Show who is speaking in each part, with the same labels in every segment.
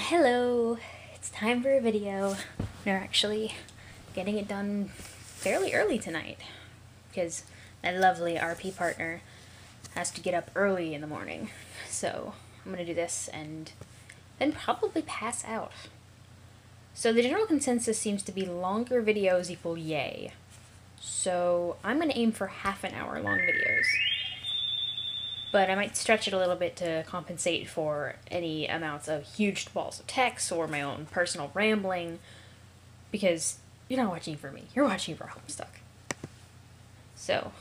Speaker 1: Hello, it's time for a video. We're actually getting it done fairly early tonight because my lovely RP partner has to get up early in the morning. So I'm gonna do this and then probably pass out. So the general consensus seems to be longer videos equal yay. So I'm gonna aim for half an hour long videos. But I might stretch it a little bit to compensate for any amounts of huge balls of text or my own personal rambling, because you're not watching for me, you're watching for Homestuck. So,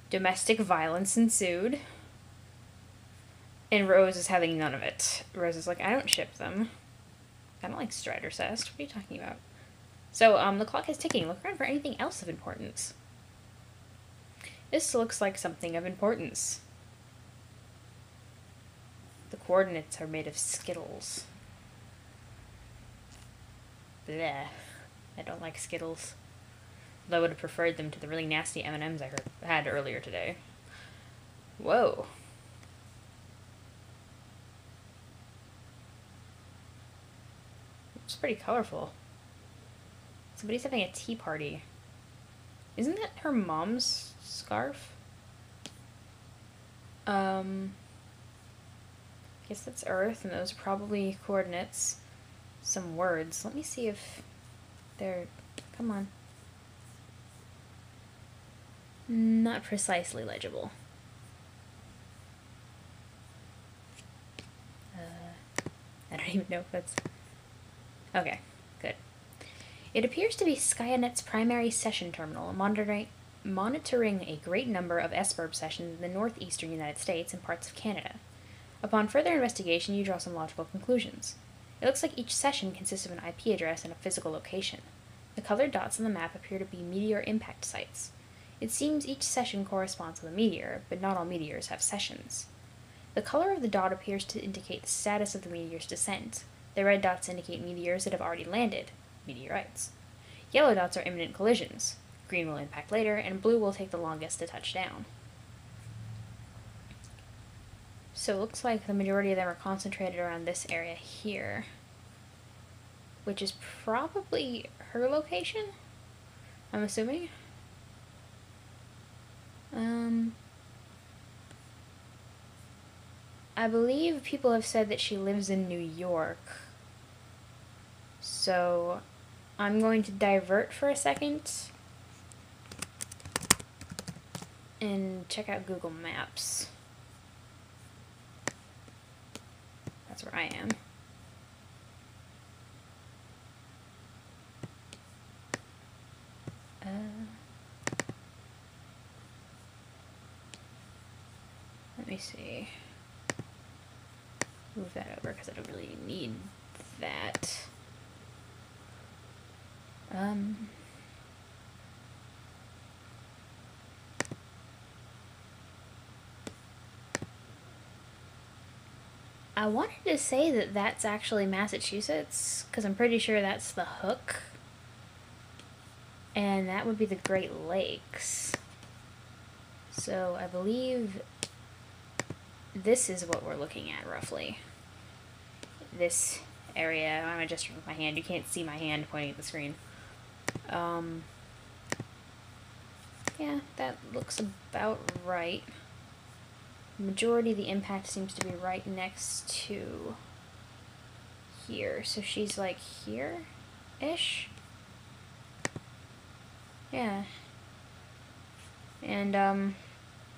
Speaker 1: domestic violence ensued, and Rose is having none of it. Rose is like, I don't ship them. I don't like Strider Cest. What are you talking about? So, the clock is ticking. Look around for anything else of importance. This looks like something of importance. The coordinates are made of Skittles. Bleh. I don't like Skittles. Though I would have preferred them to the really nasty M&Ms I had earlier today. Whoa. It's pretty colorful. Somebody's having a tea party. Isn't that her mom's scarf? Guess that's Earth, and those are probably coordinates. Some words. Let me see if they're... Come on. Not precisely legible. I don't even know if that's... Okay, good. It appears to be Skynet's primary session terminal, monitoring a great number of SBURB sessions in the northeastern United States and parts of Canada. Upon further investigation, you draw some logical conclusions. It looks like each session consists of an IP address and a physical location. The colored dots on the map appear to be meteor impact sites. It seems each session corresponds with a meteor, but not all meteors have sessions. The color of the dot appears to indicate the status of the meteor's descent. The red dots indicate meteors that have already landed, meteorites. Yellow dots are imminent collisions. Green will impact later, and blue will take the longest to touch down. So it looks like the majority of them are concentrated around this area here, which is probably her location, I'm assuming. I believe people have said that she lives in New York. So I'm going to divert for a second and check out Google Maps. That's where I am. Let me see. Move that over because I don't really need that. I wanted to say that that's actually Massachusetts, because I'm pretty sure that's the hook. And that would be the Great Lakes. So I believe this is what we're looking at, roughly. This area. I'm adjusting with my hand. You can't see my hand pointing at the screen. Yeah, that looks about right. The majority of the impact seems to be right next to here. So she's like here-ish? Yeah. And,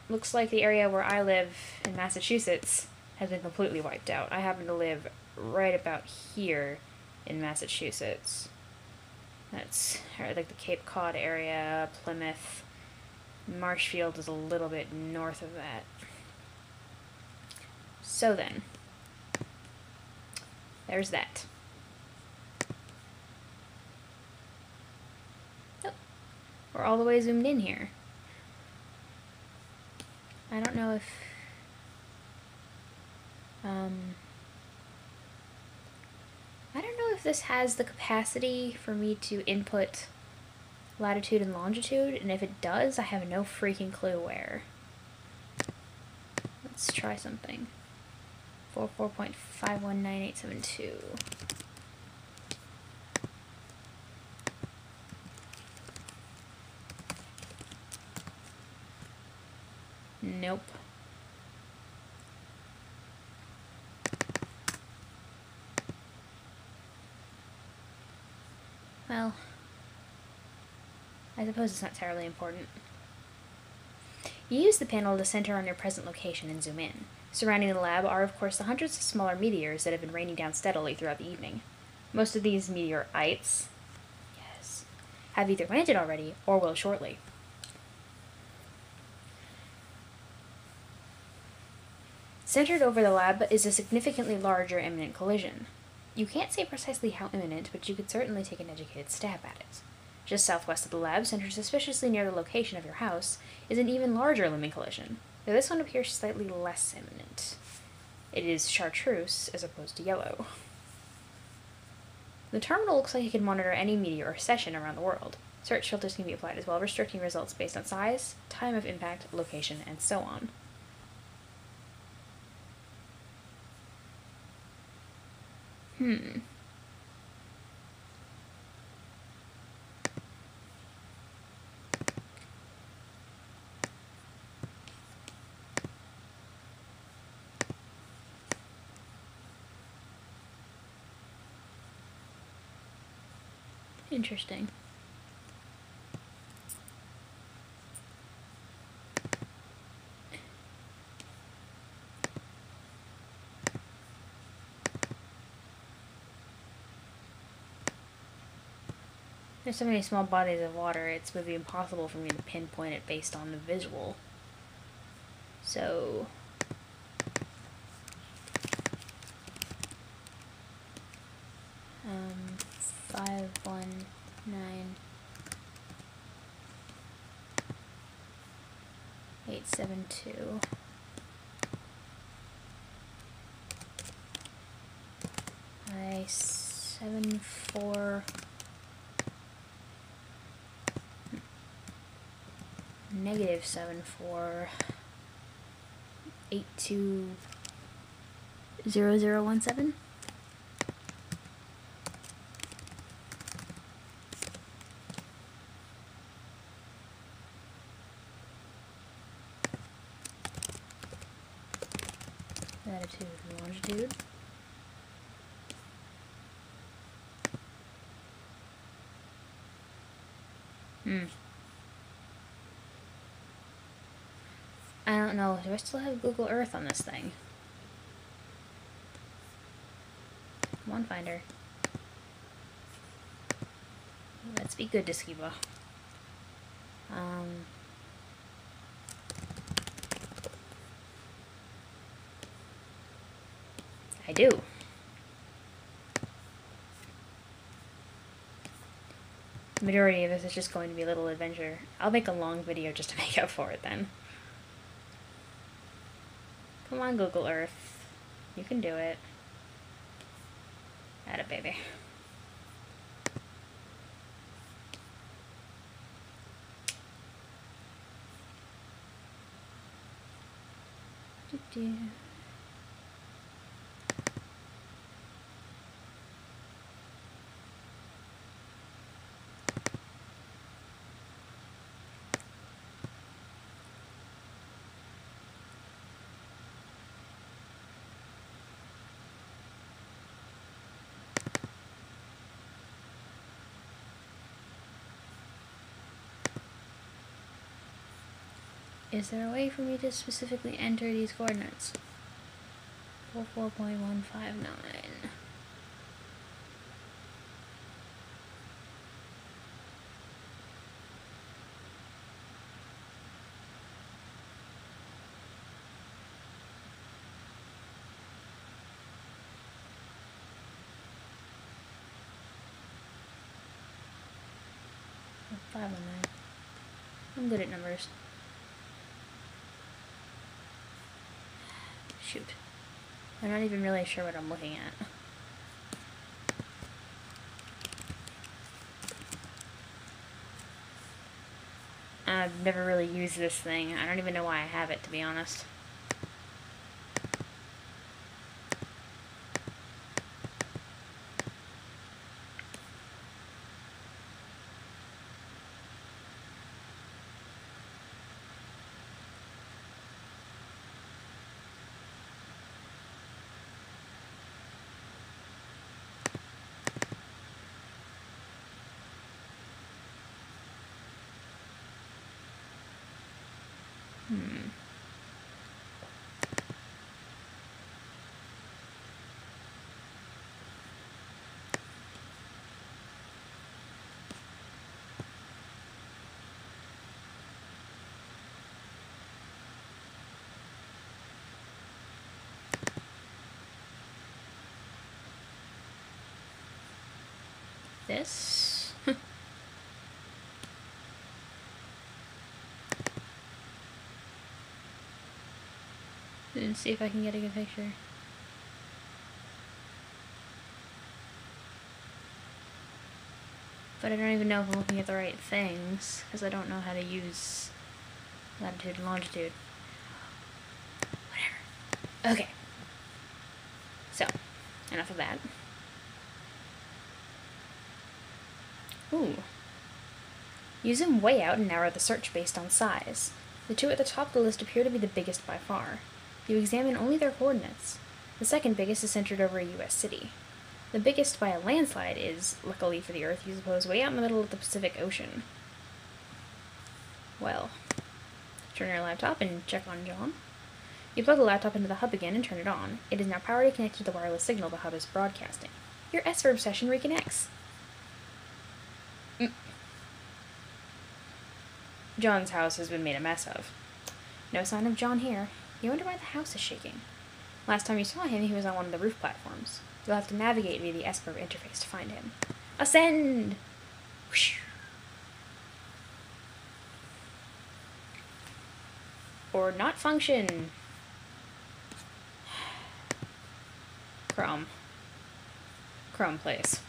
Speaker 1: looks like the area where I live in Massachusetts has been completely wiped out. I happen to live right about here in Massachusetts. That's like the Cape Cod area, Plymouth. Marshfield is a little bit north of that. So then, there's that. Oh, we're all the way zoomed in here. I don't know if, I don't know if this has the capacity for me to input latitude and longitude, and if it does, I have no freaking clue where. Let's try something. 44.519872. Nope. Well, I suppose it's not terribly important. You use the panel to center on your present location and zoom in. Surrounding the lab are, of course, the hundreds of smaller meteors that have been raining down steadily throughout the evening. Most of these meteorites, yes, have either landed already or will shortly. Centered over the lab is a significantly larger imminent collision. You can't say precisely how imminent, but you could certainly take an educated stab at it. Just southwest of the lab, centered suspiciously near the location of your house, is an even larger looming collision, though this one appears slightly less imminent. It is chartreuse as opposed to yellow. The terminal looks like it can monitor any meteor or session around the world. Search filters can be applied as well, restricting results based on size, time of impact, location, and so on. Interesting. There's so many small bodies of water, it would be impossible for me to pinpoint it based on the visual. So... 519.872. I-74... negative 74820017. Latitude and longitude. I don't know. Do I still have Google Earth on this thing? Come on, Finder. Let's be good to Skiba. I do. The majority of this is just going to be a little adventure. I'll make a long video just to make up for it then. Come on, Google Earth. You can do it. Atta baby. Is there a way for me to specifically enter these coordinates? 44.159. Oh, 519. I'm good at numbers. Shoot. I'm not even really sure what I'm looking at. I've never really used this thing. I don't even know why I have it, to be honest. this. And see if I can get a good picture. But I don't even know if I'm looking at the right things, because I don't know how to use latitude and longitude. Whatever. Okay. So, enough of that. Ooh. You zoom way out and narrow the search based on size. The two at the top of the list appear to be the biggest by far. You examine only their coordinates. The second biggest is centered over a U.S. city. The biggest by a landslide is, luckily for the Earth, you suppose, way out in the middle of the Pacific Ocean. Well, turn your laptop and check on John. You plug the laptop into the hub again and turn it on. It is now powered and connected to the wireless signal the hub is broadcasting. Your S-verb session reconnects. John's house has been made a mess of. No sign of John here. You wonder why the house is shaking. Last time you saw him, he was on one of the roof platforms. You'll have to navigate via the S-verb interface to find him. Ascend! Whoosh. Or not function. Chrome, please.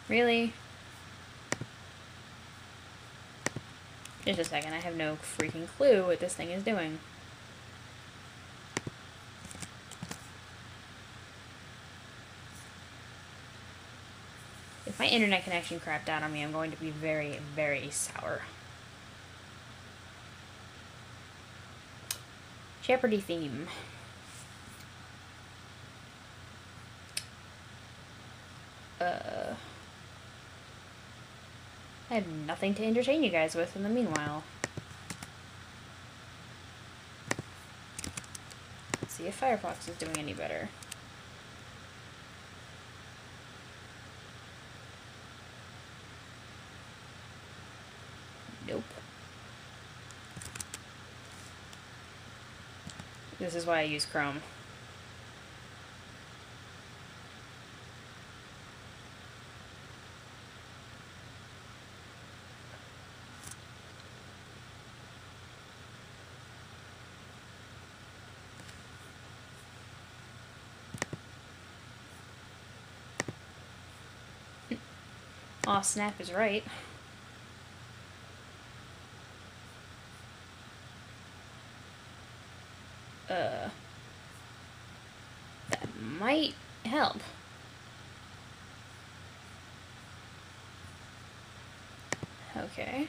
Speaker 1: Really? Just a second, I have no freaking clue what this thing is doing. If my internet connection crapped out on me, I'm going to be very, very sour. Jeopardy theme. I have nothing to entertain you guys with in the meanwhile. Let's see if Firefox is doing any better. Nope. This is why I use Chrome. Aw, Snap is right. That might help. Okay.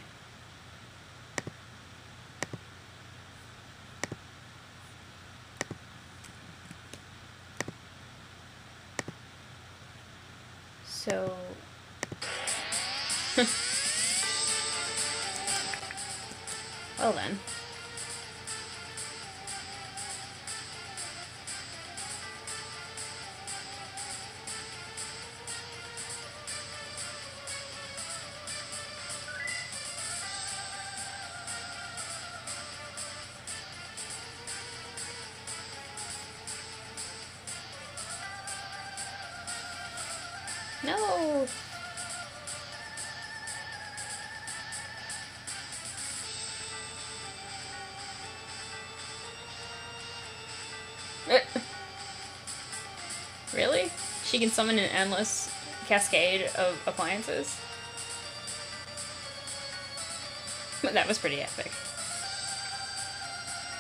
Speaker 1: So... well then. No! Really? She can summon an endless cascade of appliances? That was pretty epic.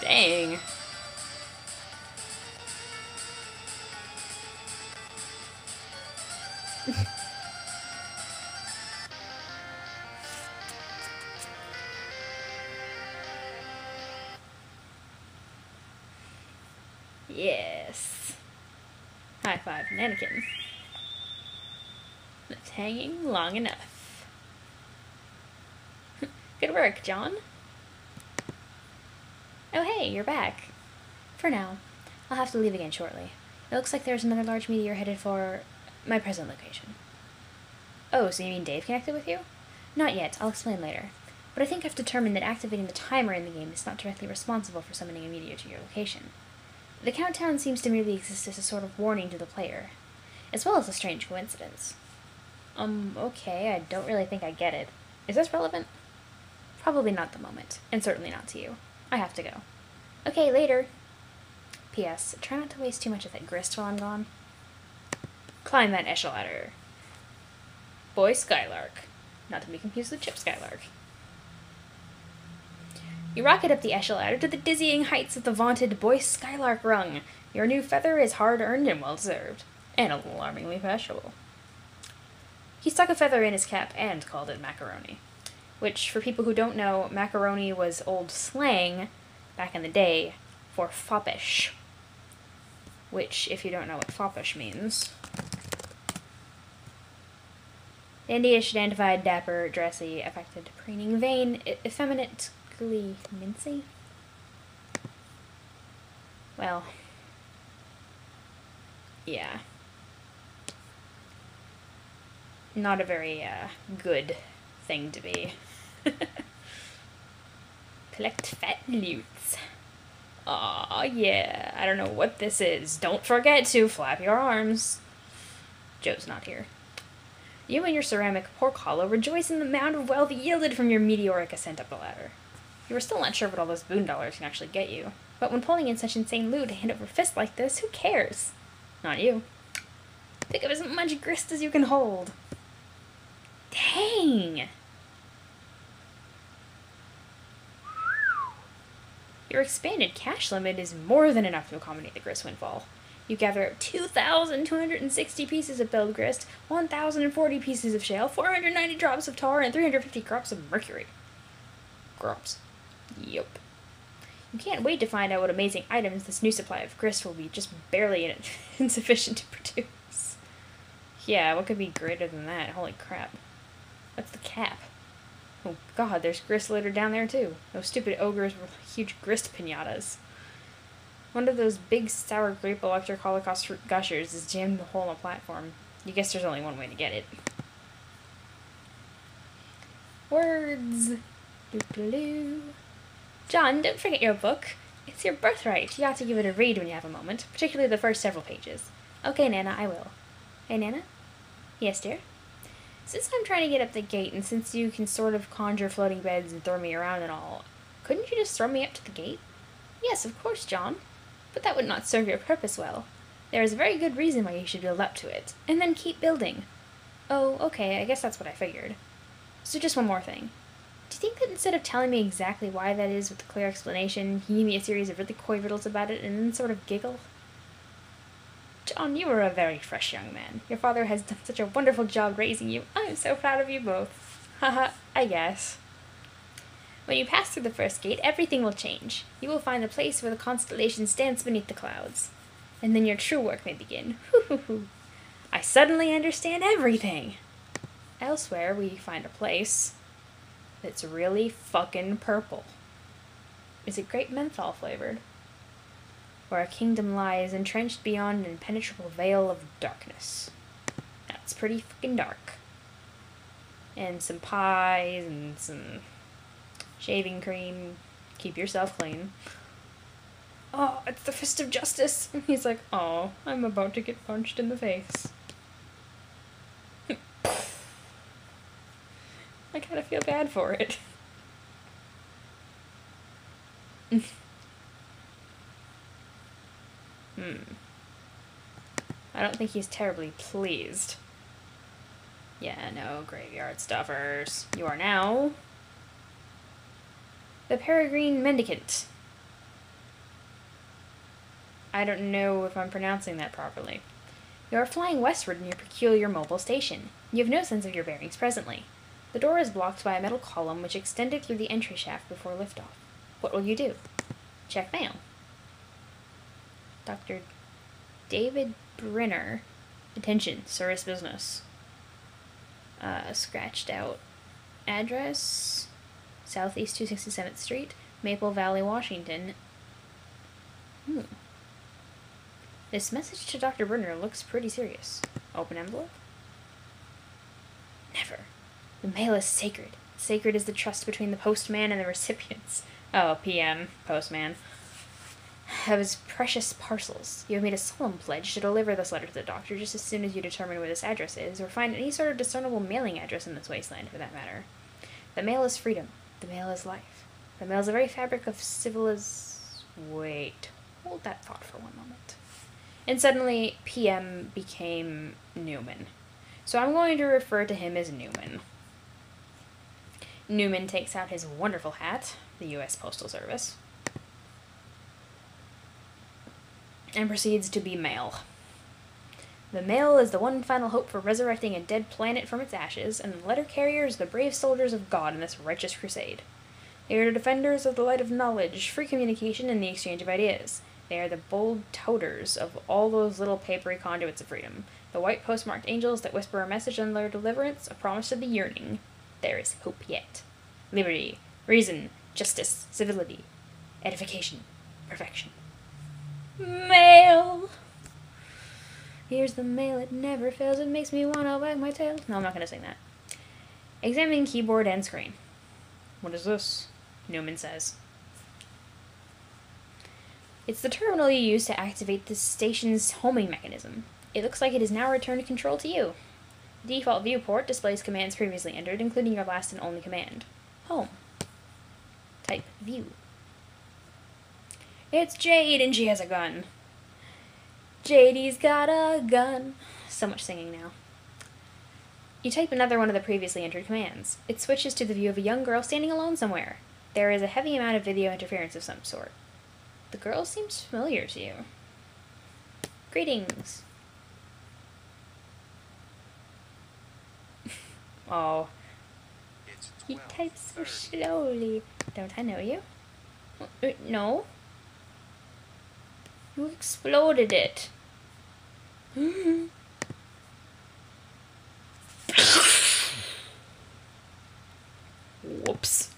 Speaker 1: Dang. Yes. High five, mannequin. That's hanging long enough. Good work, John. Oh hey, you're back. For now. I'll have to leave again shortly. It looks like there's another large meteor headed for my present location. Oh, so you mean Dave connected with you? Not yet, I'll explain later. But I think I've determined that activating the timer in the game is not directly responsible for summoning a meteor to your location. The countdown seems to merely exist as a sort of warning to the player, as well as a strange coincidence. Okay, I don't really think I get it. Is this relevant? Probably not at the moment, and certainly not to you. I have to go. Okay, later. P.S. Try not to waste too much of that grist while I'm gone. Climb that echelon ladder. Boy Skylark. Not to be confused with Chip Skylark. You rocket up the echelon ladder to the dizzying heights of the vaunted Boy Skylark rung. Your new feather is hard-earned and well-deserved. And alarmingly fashionable. He stuck a feather in his cap and called it macaroni. Which, for people who don't know, macaroni was old slang, back in the day, for foppish. Which, if you don't know what foppish means... Dandyish, dandified, dapper, dressy, affected, preening, vain, effeminately mincy? Well... yeah. Not a very, good thing to be. Collect fat loots. Aw, yeah. I don't know what this is. Don't forget to flap your arms. Joe's not here. You and your ceramic pork hollow rejoice in the amount of wealth yielded from your meteoric ascent up the ladder. You were still not sure what all those boon dollars can actually get you. But when pulling in such insane loot hand over fist like this, who cares? Not you. Pick up as much grist as you can hold. Dang! Your expanded cash limit is more than enough to accommodate the grist windfall. You gather up 2,260 pieces of belled grist, 1,040 pieces of shale, 490 drops of tar, and 350 crops of mercury. Crops. Yup. You can't wait to find out what amazing items this new supply of grist will be just barely insufficient to produce. Yeah, what could be greater than that? Holy crap. That's the cap. Oh god, there's grist litter down there too. Those stupid ogres were huge grist pinatas. One of those big sour grape electric holocaust gushers is jammed in the hole in the platform. You guess there's only one way to get it. Words. Doodaloo. John, don't forget your book. It's your birthright. You ought to give it a read when you have a moment, particularly the first several pages. Okay, Nana, I will. Hey, Nana? Yes, dear? Since I'm trying to get up the gate, and since you can sort of conjure floating beds and throw me around and all, couldn't you just throw me up to the gate? Yes, of course, John. But that would not serve your purpose well. There is a very good reason why you should build up to it, and then keep building. Oh, okay, I guess that's what I figured. So just one more thing. Do you think that instead of telling me exactly why that is with a clear explanation, you give me a series of really coy riddles about it and then sort of giggle? John, you are a very fresh young man. Your father has done such a wonderful job raising you. I am so proud of you both. Haha, I guess. When you pass through the first gate, everything will change. You will find the place where the constellations dance beneath the clouds. And then your true work may begin. Hoo-hoo-hoo. I suddenly understand everything. Elsewhere, we find a place that's really fucking purple. Is it grape menthol flavored? Where a kingdom lies entrenched beyond an impenetrable veil of darkness. That's pretty fucking dark. And some pies and some shaving cream. Keep yourself clean. Oh, it's the fist of justice. And he's like, oh, I'm about to get punched in the face. I kinda feel bad for it. I don't think he's terribly pleased. Yeah, no, graveyard stuffers. You are now the Peregrine Mendicant. I don't know if I'm pronouncing that properly. You are flying westward in your peculiar mobile station. You have no sense of your bearings presently. The door is blocked by a metal column which extended through the entry shaft before liftoff. What will you do? Check mail. Dr. David Brenner. Attention, serious business. Scratched out address. Southeast 267th Street, Maple Valley, Washington. This message to Dr. Brenner looks pretty serious. Open envelope? Never. The mail is sacred. Sacred is the trust between the postman and the recipients. Oh, PM. Postman. of his precious parcels. You have made a solemn pledge to deliver this letter to the doctor just as soon as you determine where this address is, or find any sort of discernible mailing address in this wasteland, for that matter. The mail is freedom. The mail is life. The mail is the very fabric of Wait. Hold that thought for one moment. And suddenly, PM became Newman. So I'm going to refer to him as Newman. Newman takes out his wonderful hat, the U.S. Postal Service, and proceeds to be mail. The mail is the one final hope for resurrecting a dead planet from its ashes, and the letter carriers are the brave soldiers of God in this righteous crusade. They are the defenders of the light of knowledge, free communication, and the exchange of ideas. They are the bold touters of all those little papery conduits of freedom, the white postmarked angels that whisper a message on their deliverance, a promise to the yearning. There is hope yet. Liberty, reason, justice, civility, edification, perfection. Mail! Here's the mail, it never fails, it makes me wanna wag my tail. No, I'm not gonna sing that. Examining keyboard and screen. What is this? Newman says. It's the terminal you use to activate the station's homing mechanism. It looks like it has now returned control to you. The default viewport displays commands previously entered, including your last and only command. Home. Type view. It's Jade and she has a gun. JD's got a gun. So much singing now. You type another one of the previously entered commands. It switches to the view of a young girl standing alone somewhere. There is a heavy amount of video interference of some sort. The girl seems familiar to you. Greetings. Oh. He types so slowly. Don't I know you? No. You exploded it. Whoops.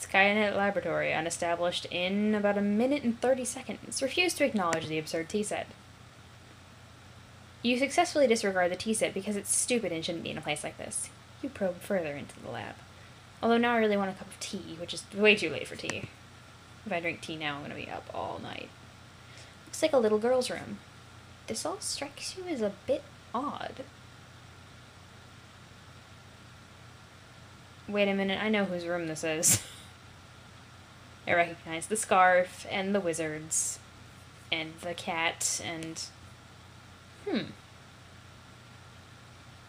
Speaker 1: Skynet Laboratory, unestablished in about 1 minute and 30 seconds. Refuse to acknowledge the absurd T-set. You successfully disregard the T-set because it's stupid and shouldn't be in a place like this. You probe further into the lab. Although now I really want a cup of tea, which is way too late for tea. If I drink tea now, I'm going to be up all night. Looks like a little girl's room. This all strikes you as a bit odd. Wait a minute, I know whose room this is. I recognize the scarf, and the wizards, and the cat, and...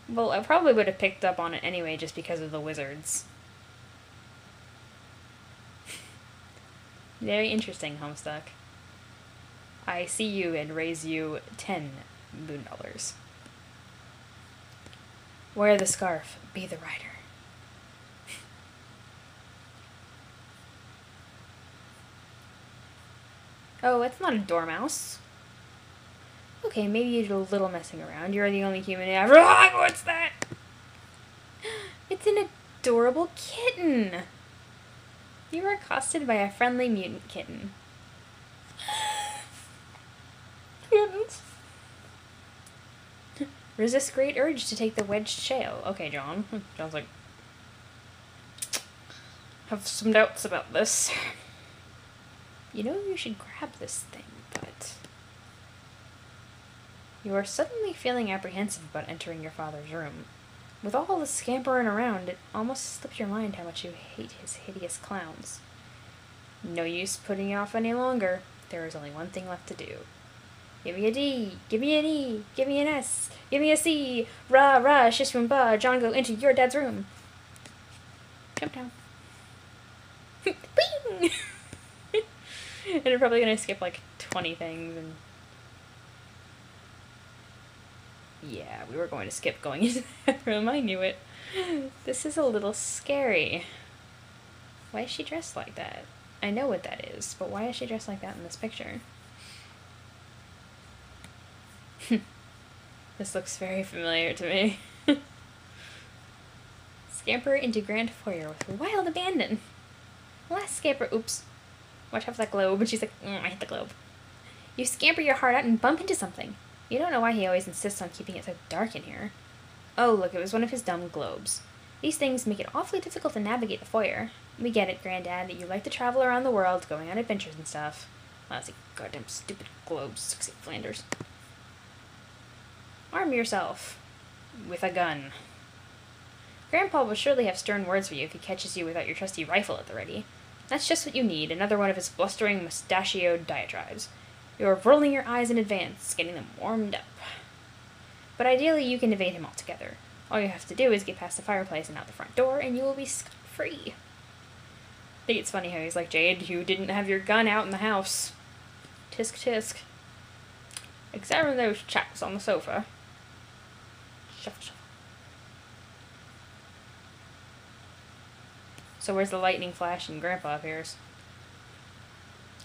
Speaker 1: Well, I probably would have picked up on it anyway just because of the wizards. Very interesting, Homestuck. I see you and raise you 10 moon dollars. Wear the scarf, be the rider. Oh, it's not a dormouse. Okay, maybe you did a little messing around. You're the only human ever. Oh, what's that? It's an adorable kitten. You were accosted by a friendly mutant kitten. Kittens. Resist great urge to take the wedged shale. Okay, John. John's like, have some doubts about this. You know you should grab this thing, but... You are suddenly feeling apprehensive about entering your father's room. With all the scampering around, it almost slipped your mind how much you hate his hideous clowns. No use putting it off any longer. There is only one thing left to do. Give me a D, give me an E, give me an S, give me a C. Rah, rah, shish, boom, bah, John, go into your dad's room. Jump down. Bing! And I'm probably gonna skip like 20 things and... Yeah, we were going to skip going into that room, I knew it. This is a little scary. Why is she dressed like that? I know what that is, but why is she dressed like that in this picture? This looks very familiar to me. Scamper into Grand Foyer with wild abandon. Last scamper, oops. Watch out for that globe. And she's like, I hit the globe. You scamper your heart out and bump into something. You don't know why he always insists on keeping it so dark in here. Oh, look, it was one of his dumb globes. These things make it awfully difficult to navigate the foyer. We get it, Granddad, that you like to travel around the world, going on adventures and stuff. Lousy goddamn stupid globes, 6 Flanders. Arm yourself. With a gun. Grandpa will surely have stern words for you if he catches you without your trusty rifle at the ready. That's just what you need, another one of his blustering, mustachioed diatribes. You're rolling your eyes in advance, getting them warmed up. But ideally, you can evade him altogether. All you have to do is get past the fireplace and out the front door, and you will be scot-free. I think it's funny how he's like, Jade, you didn't have your gun out in the house. Tisk tisk. Examine those chaps on the sofa. Shuffle, shuffle. So where's the lightning flash and Grandpa appears?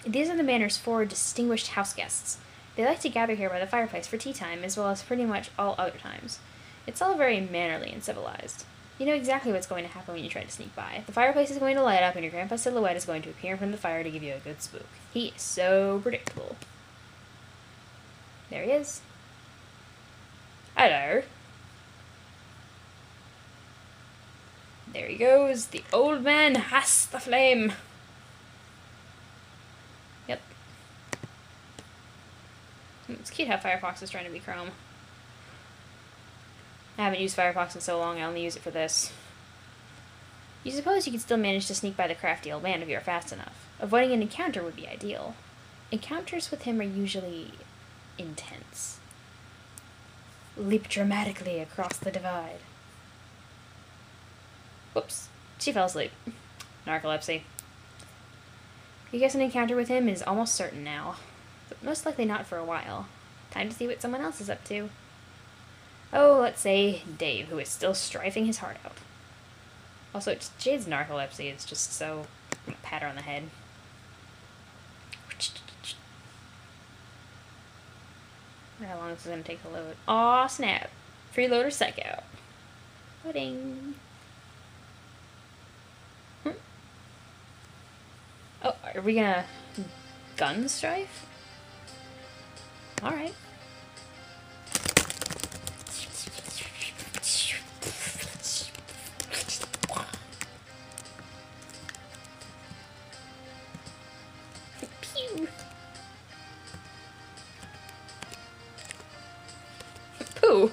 Speaker 1: These are the Manor's 4 distinguished house guests. They like to gather here by the fireplace for tea time, as well as pretty much all other times. It's all very mannerly and civilized. You know exactly what's going to happen when you try to sneak by. The fireplace is going to light up, and your grandpa's silhouette is going to appear from the fire to give you a good spook. He is so predictable. There he is. Hello. There he goes. The old man has the flame. Yep. It's cute how Firefox is trying to be Chrome. I haven't used Firefox in so long, I only use it for this. You suppose you could still manage to sneak by the crafty old man if you are fast enough. Avoiding an encounter would be ideal. Encounters with him are usually intense. Leap dramatically across the divide. Whoops. She fell asleep. Narcolepsy. You guess an encounter with him is almost certain now. But most likely not for a while. Time to see what someone else is up to. Oh, let's say Dave, who is still striving his heart out. Also, Jade's narcolepsy is just so... I'm gonna pat her on the head. How long is this gonna take to load? Aw, snap. Freeloader sec out. Loading. Oh, are we gonna gun strife? Alright. Pew! Pooh!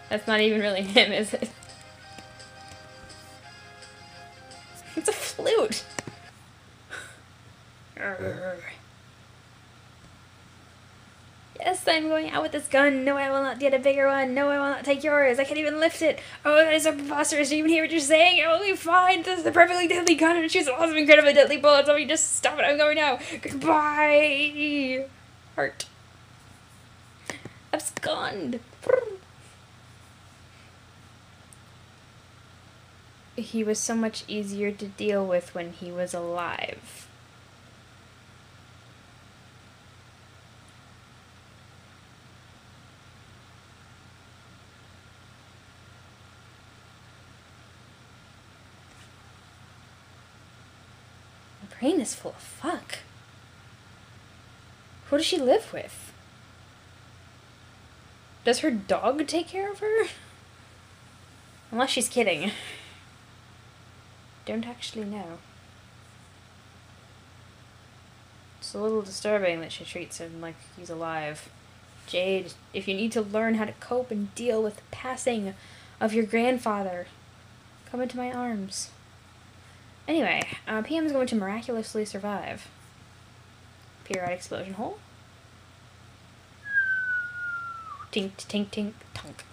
Speaker 1: That's not even really him, is it? It's a flute! Yes, I'm going out with this gun. No, I will not get a bigger one. No, I will not take yours. I can't even lift it. Oh, that is so preposterous. Do you even hear what you're saying? I will be fine. This is a perfectly deadly gun and it shoots lots of incredibly deadly bullets. Let me just stop it. I'm going now. Goodbye. Heart. Abscond. He was so much easier to deal with when he was alive. My brain is full of fuck. Who does she live with? Does her dog take care of her? Unless she's kidding. Don't actually know. It's a little disturbing that she treats him like he's alive. Jade, if you need to learn how to cope and deal with the passing of your grandfather, come into my arms. Anyway, PM is going to miraculously survive. Periodic explosion hole. Tink, tink, tink, tunk.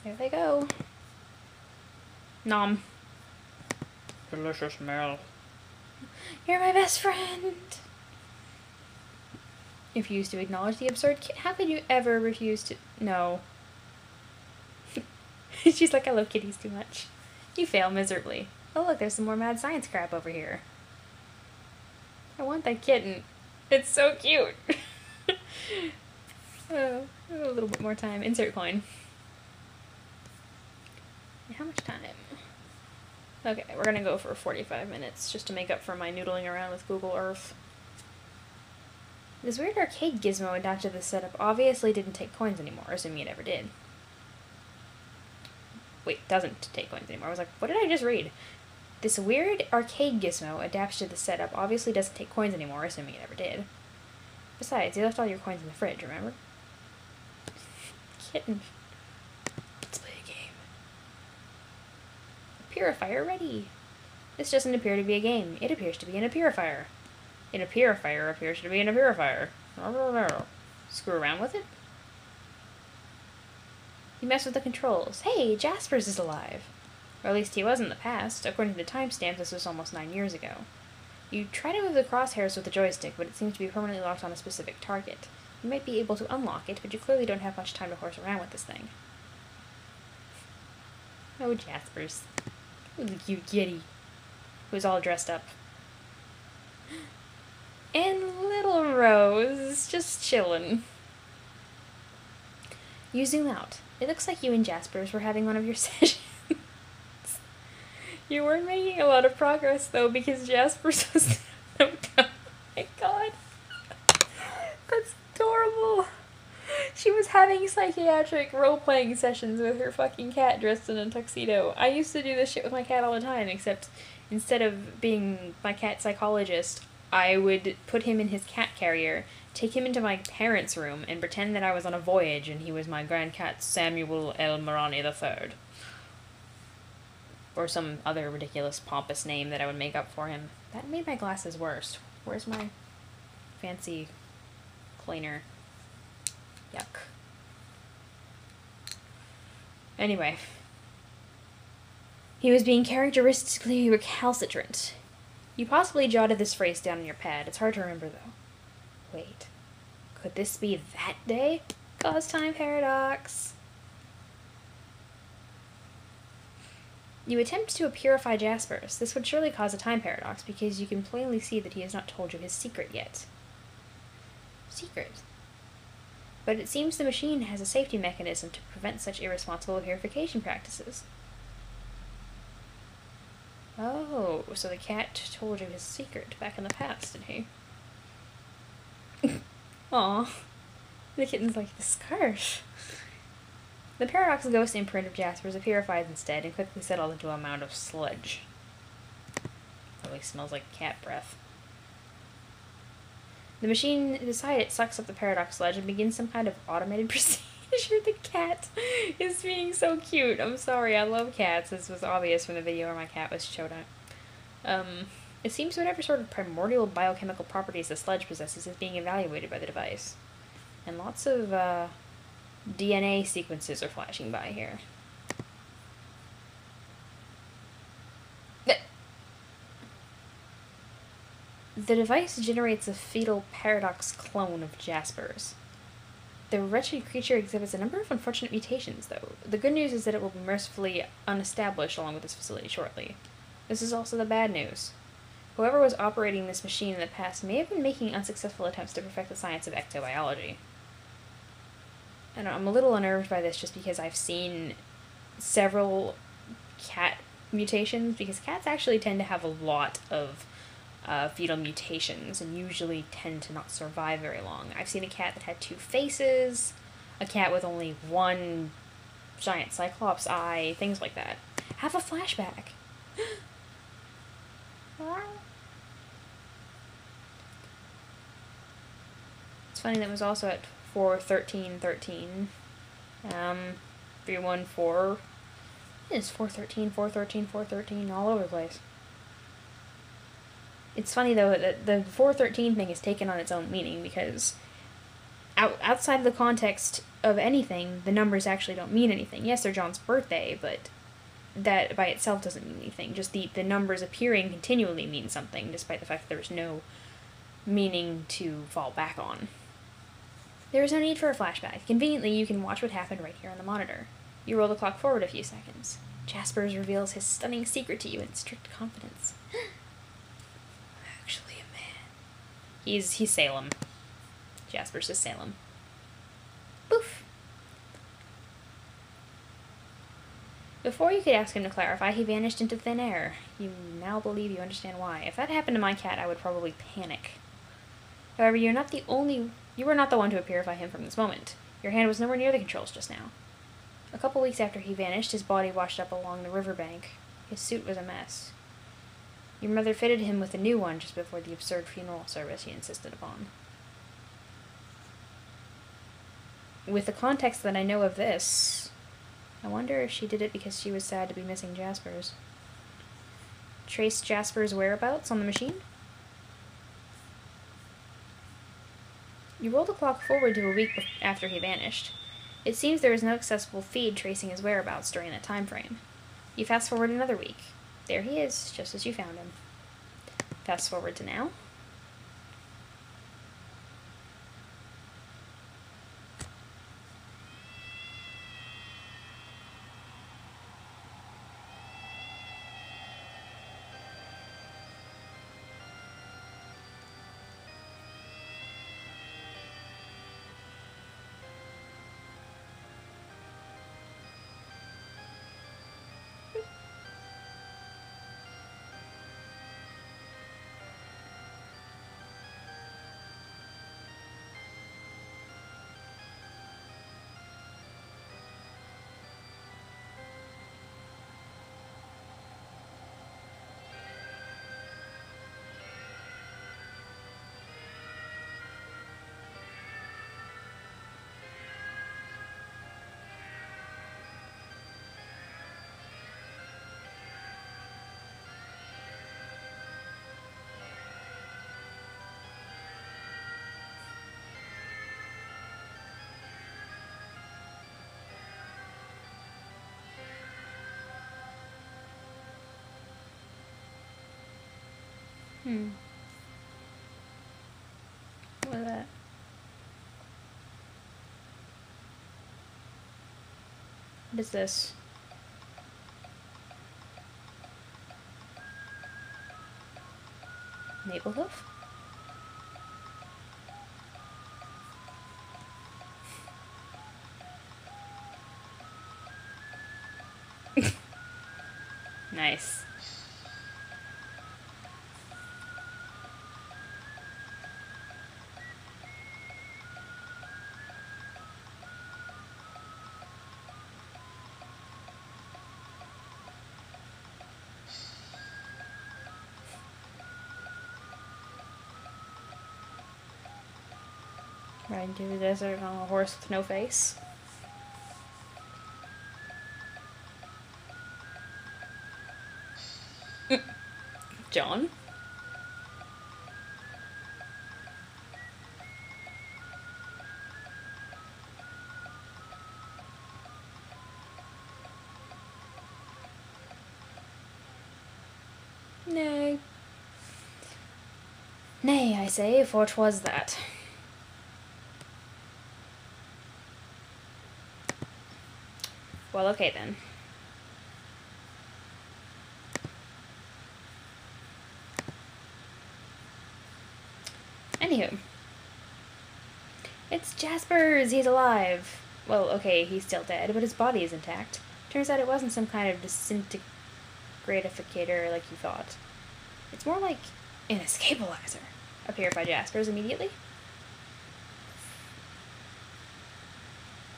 Speaker 1: There they go. Nom. Delicious smell. You're my best friend. Refuse to acknowledge the absurd kid. How could you ever refuse to... No. She's like, I love kitties too much. You fail miserably. Oh look, there's some more mad science crap over here. I want that kitten. It's so cute. Oh, a little bit more time. Insert coin. How much time? Okay, we're gonna go for 45 minutes just to make up for my noodling around with Google Earth. This weird arcade gizmo adapted to this setup obviously didn't take coins anymore, assuming it ever did. Wait, doesn't take coins anymore. I was like, what did I just read? This weird arcade gizmo adapted to the setup obviously doesn't take coins anymore, assuming it ever did. Besides, you left all your coins in the fridge, remember? Kitten. Let's play a game. Purifier ready. This doesn't appear to be a game. It appears to be in a purifier. In a purifier appears to be in a purifier. Screw around with it? You mess with the controls. Hey, Jaspers is alive. Or at least he was in the past. According to the timestamp, this was almost 9 years ago. You try to move the crosshairs with the joystick, but it seems to be permanently locked on a specific target. You might be able to unlock it, but you clearly don't have much time to horse around with this thing. Oh, Jaspers. Oh, the cute kitty. Who's all dressed up. And little Rose, just chillin'. You zoom out. It looks like you and Jaspers were having one of your sessions. You weren't making a lot of progress, though, because Jaspers was... Oh my god. That's adorable. She was having psychiatric role-playing sessions with her fucking cat dressed in a tuxedo. I used to do this shit with my cat all the time, except instead of being my cat psychologist, I would put him in his cat carrier, take him into my parents' room, and pretend that I was on a voyage and he was my grand cat Samuel L. Marani III. Or some other ridiculous pompous name that I would make up for him. That made my glasses worse. Where's my fancy cleaner? Yuck. Anyway. He was being characteristically recalcitrant. You possibly jotted this phrase down on your pad. It's hard to remember, though. Wait. Could this be that day? Cause time paradox. You attempt to purify Jaspers. This would surely cause a time paradox, because you can plainly see that he has not told you his secret yet. Secret? But it seems the machine has a safety mechanism to prevent such irresponsible purification practices. Oh, so the cat told you his secret back in the past, did he? Aw. The kitten's like, the scarf. The paradox ghost imprint of Jaspers purifies instead and quickly settles into a mound of sludge. Probably smells like cat breath. The machine decides it sucks up the paradox sludge and begins some kind of automated procedure. The cat is being so cute. I'm sorry, I love cats. This was obvious from the video where my cat was showed up. It seems whatever sort of primordial biochemical properties the sludge possesses is being evaluated by the device. And lots of, DNA sequences are flashing by here. The device generates a fetal paradox clone of Jaspers. The wretched creature exhibits a number of unfortunate mutations, though. The good news is that it will be mercifully unestablished along with this facility shortly. This is also the bad news. Whoever was operating this machine in the past may have been making unsuccessful attempts to perfect the science of ectobiology. And I'm a little unnerved by this just because I've seen several cat mutations, because cats actually tend to have a lot of fetal mutations and usually tend to not survive very long. I've seen a cat that had 2 faces, a cat with only 1 giant cyclops eye, things like that. Have a flashback. It's funny that was also at 41313. 314. It's 413, 413, 413, all over the place. It's funny though that the 413 thing is taken on its own meaning, because outside of the context of anything, the numbers actually don't mean anything. Yes, they're John's birthday, but that by itself doesn't mean anything. Just the numbers appearing continually mean something, despite the fact that there's no meaning to fall back on. There is no need for a flashback. Conveniently, you can watch what happened right here on the monitor. You roll the clock forward a few seconds. Jaspers reveals his stunning secret to you in strict confidence. I'm actually a man. He's Salem. Jaspers is Salem. Boof. Before you could ask him to clarify, he vanished into thin air. You now believe you understand why. If that happened to my cat, I would probably panic. However, you were not the one to purify him from this moment. Your hand was nowhere near the controls just now. A couple weeks after he vanished, his body washed up along the riverbank. His suit was a mess. Your mother fitted him with a new one just before the absurd funeral service he insisted upon. With the context that I know of this, I wonder if she did it because she was sad to be missing Jasper's. Trace Jasper's whereabouts on the machine? You roll the clock forward to a week after he vanished. It seems there is no accessible feed tracing his whereabouts during that time frame. You fast forward another week. There he is, just as you found him. Fast forward to now. What is that? What is this? Maple hoof? Nice. Riding through the desert on a horse with no face. John? Nay. Nay, I say, for 'twas that. Well, okay then. Anywho. It's Jasper's! He's alive! Well, okay, he's still dead, but his body is intact. Turns out it wasn't some kind of disintegratificator like you thought. It's more like an escapalizer. Appeared by Jasper's immediately.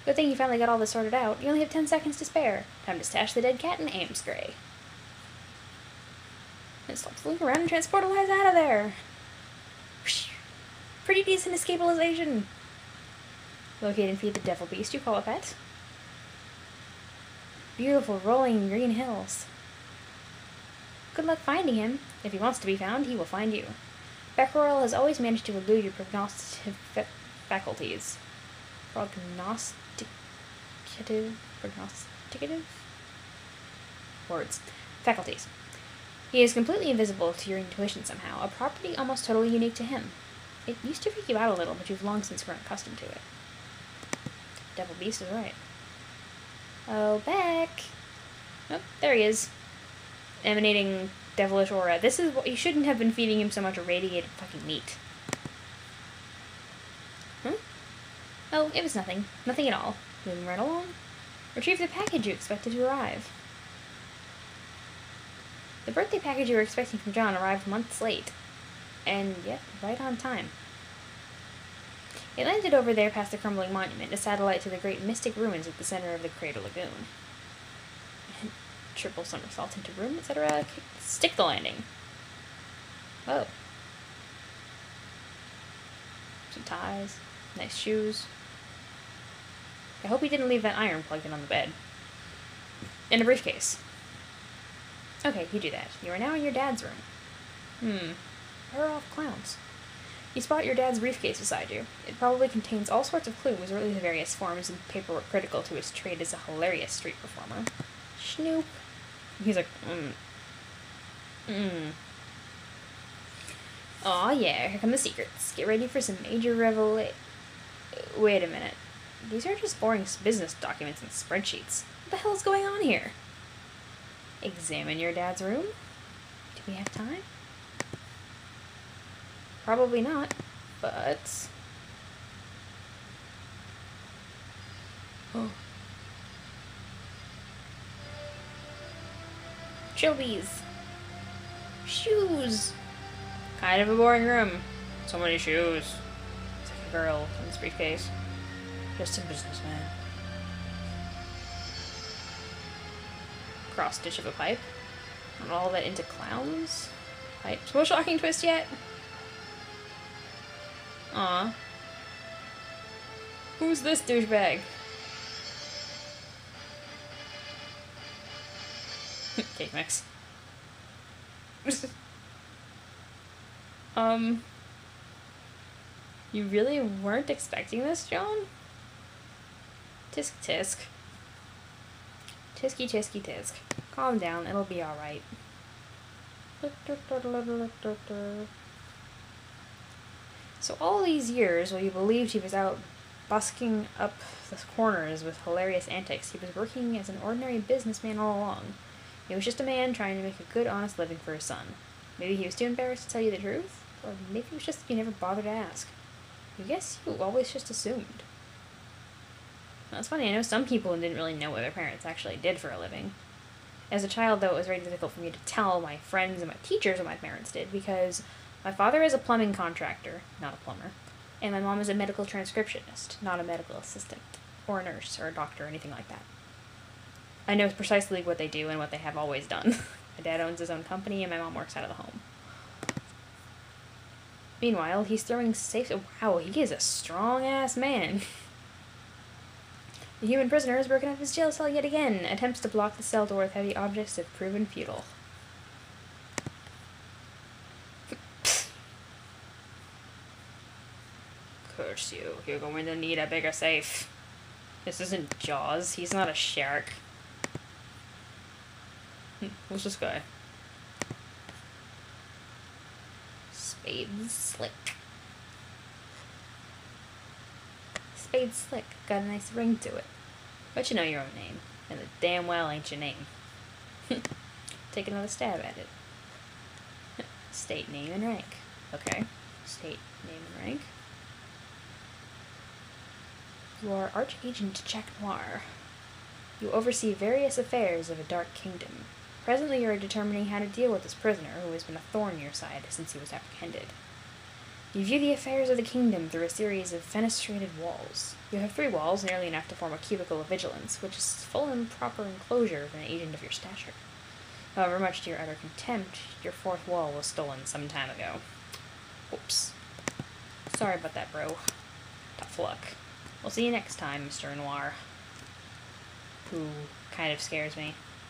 Speaker 1: Good thing you finally got all this sorted out. You only have 10 seconds to spare. Time to stash the dead cat in Amesgray. And stop fooling around and transport Eliza out of there. Whoosh. Pretty decent escapalization. Locate and feed the devil beast you call a pet. Beautiful rolling green hills. Good luck finding him. If he wants to be found, he will find you. Becquerel has always managed to elude your prognosticative faculties. Prognosticative? Words. Faculties. He is completely invisible to your intuition somehow, a property almost totally unique to him. It used to freak you out a little, but you've long since grown accustomed to it. Devil Beast is right. Oh, Beck! Oh, there he is. Emanating devilish aura. This is what you shouldn't have been feeding him so much irradiated fucking meat. Huh? Oh, it was nothing. Nothing at all. Moving right along. Retrieve the package you expected to arrive. The birthday package you were expecting from John arrived months late. And yet, right on time. It landed over there past the crumbling monument, a satellite to the great mystic ruins at the center of the Crater Lagoon. Triple somersault into room, etc. Stick the landing. Whoa. Some ties. Nice shoes. I hope he didn't leave that iron plugged in on the bed. In a briefcase. Okay, you do that. You are now in your dad's room. Where are all the clowns? You spot your dad's briefcase beside you. It probably contains all sorts of clues, or at least various forms of paperwork critical to his trade as a hilarious street performer. Snoop. He's like, Aw, yeah, here come the secrets. Get ready for some major Wait a minute. These are just boring business documents and spreadsheets. What the hell is going on here? Examine your dad's room? Do we have time? Probably not, but... Oh. Chilbies. Shoes. Kind of a boring room. So many shoes. It's like a girl in this briefcase. Just a businessman. Cross stitch of a pipe. Not all that into clowns. Pipes. No shocking twist yet? Aw. Who's this douchebag? Cake mix. You really weren't expecting this, John? Tisk tisk. Tisky tisky tisk. Calm down, it'll be alright. So all these years, while you believed he was out busking up the corners with hilarious antics, he was working as an ordinary businessman all along. He was just a man trying to make a good, honest living for his son. Maybe he was too embarrassed to tell you the truth? Or maybe it was just that you never bothered to ask. I guess you always just assumed. Well, it's funny, I know some people didn't really know what their parents actually did for a living. As a child, though, it was very difficult for me to tell my friends and my teachers what my parents did, because my father is a plumbing contractor, not a plumber, and my mom is a medical transcriptionist, not a medical assistant, or a nurse, or a doctor, or anything like that. I know precisely what they do and what they have always done. My dad owns his own company, and my mom works out of the home. Meanwhile, he's throwing safe... Wow, he is a strong-ass man. The human prisoner has broken up his jail cell yet again. Attempts to block the cell door with heavy objects have proven futile. Curse you. You're going to need a bigger safe. This isn't Jaws. He's not a shark. Who's this guy? Spade Slick. Spade Slick. Got a nice ring to it. But you know your own name. And it damn well ain't your name. Take another stab at it. State name and rank. Okay. State name and rank. You are Archagent Jack Noir. You oversee various affairs of a dark kingdom. Presently you are determining how to deal with this prisoner, who has been a thorn in your side since he was apprehended. You view the affairs of the kingdom through a series of fenestrated walls. You have 3 walls, nearly enough to form a cubicle of vigilance, which is full and proper enclosure of an agent of your stature. However, much to your utter contempt, your 4th wall was stolen some time ago. Oops. Sorry about that, bro. Tough luck. We'll see you next time, Mr. Noir. Who kind of scares me.